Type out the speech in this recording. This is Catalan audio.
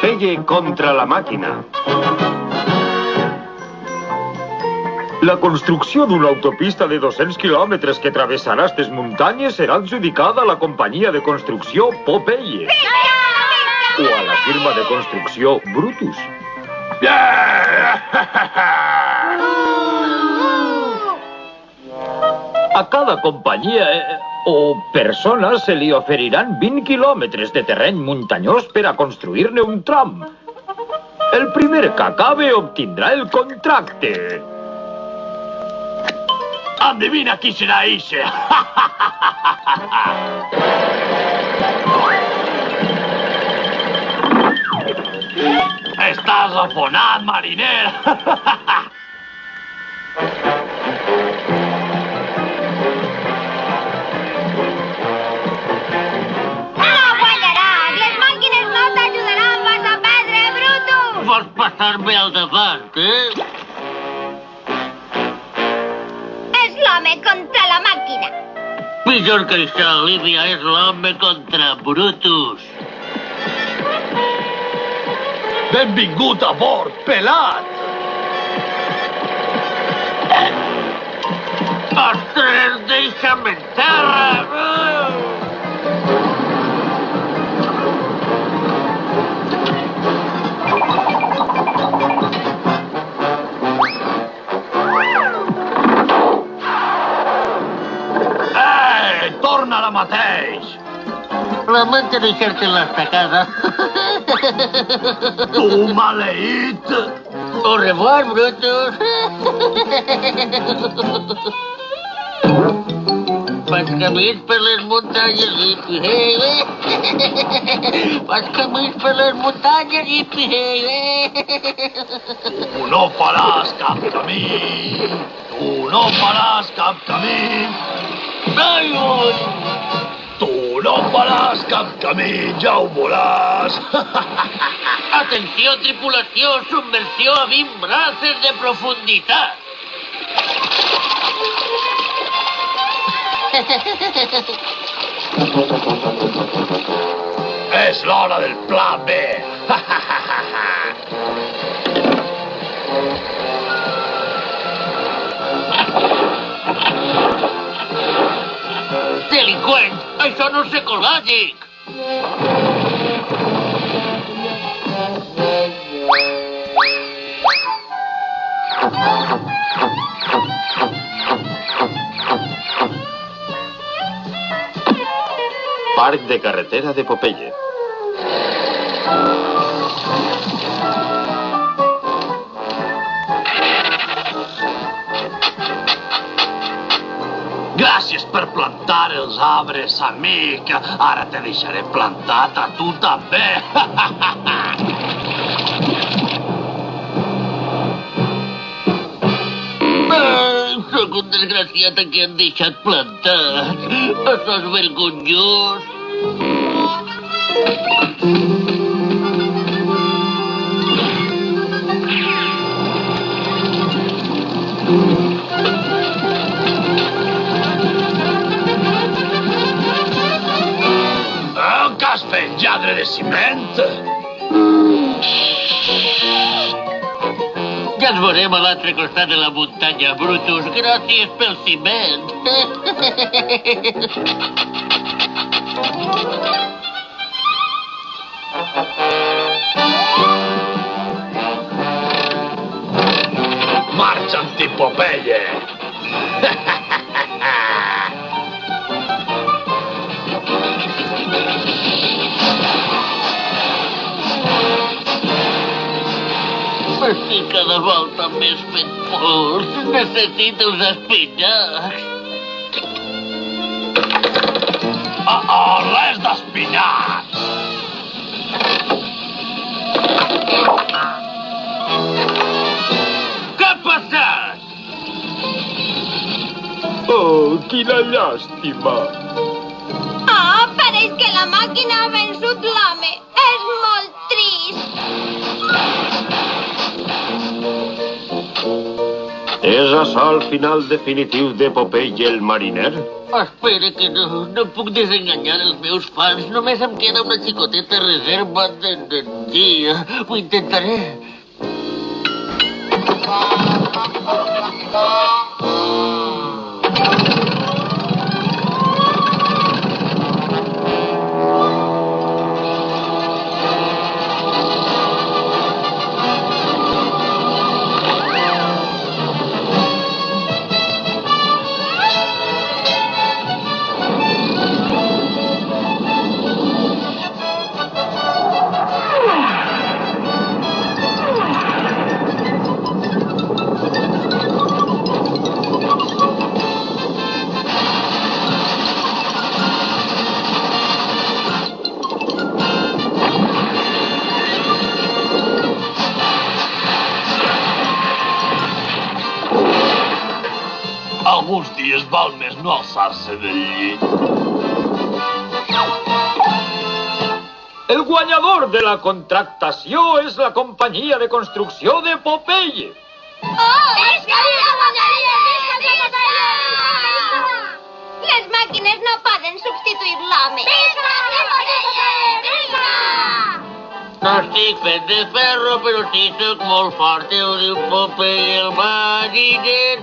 Popeye contra la màquina. La construcció d'una autopista de 200 quilòmetres que travessarà aquestes muntanyes serà adjudicada a la companyia de construcció Popeye. O a la firma de construcció Brutus. A cada companyia o persona se li oferiran 20 quilòmetres de terreny muntanyós per a construir-ne un tram. El primer que acabe obtindrà el contracte. Adivina qui serà ixe. Estàs afonat, mariner. Vols passar-me al davant, És l'home contra la màquina. Millor que això, Olivia, és l'home contra Brutus. Benvingut a bord, pelat! Ostres, deixa'm en terra! Torna ara mateix! Lamento deixar-te l'estacada. Tu, maleït! Au revoir, Brutus. Fas camins per les muntanyes i Fas camins per les muntanyes i Tu no faràs cap camí! Tu no faràs cap camí! Ai, ui! Tu no faràs cap camí, ja ho veuràs! Atenció, tripulació, submersió a 20 braces de profunditat. És l'hora del pla B! Delinqüent! Això no és ecològic! Parc de carretera de Popeye. Gràcies per plantar els arbres, amic. Ara te deixaré plantat a tu també. Sóc un desgraciat a qui han deixat plantat. Això és vergonyós. Què has fet, lladre de ciment? Ja ens veurem a l'altre costat de la muntanya, Brutus. Gràcies pel ciment. Marxa, antipopeye! Estic cada volta més fent pols. Necessito els espinacs. Res d'espinacs! Què ha passat? Oh, quina llàstima! Oh, pareix que la màquina ha vençut l'home. És molt trist. És Seràs el final definitiu de Popeye el mariner? Espera que no. No puc desenganyar els meus fans. Només em queda una xicoteta reserva d'energia. Ho intentaré. Alguns dies val més no alçar-se del llit. El guanyador de la contractació és la companyia de construcció de Popeye. Les màquines no poden substituir l'home. No estic fet de ferro, però sí soc molt fort. Ho diu Popeye el mariner.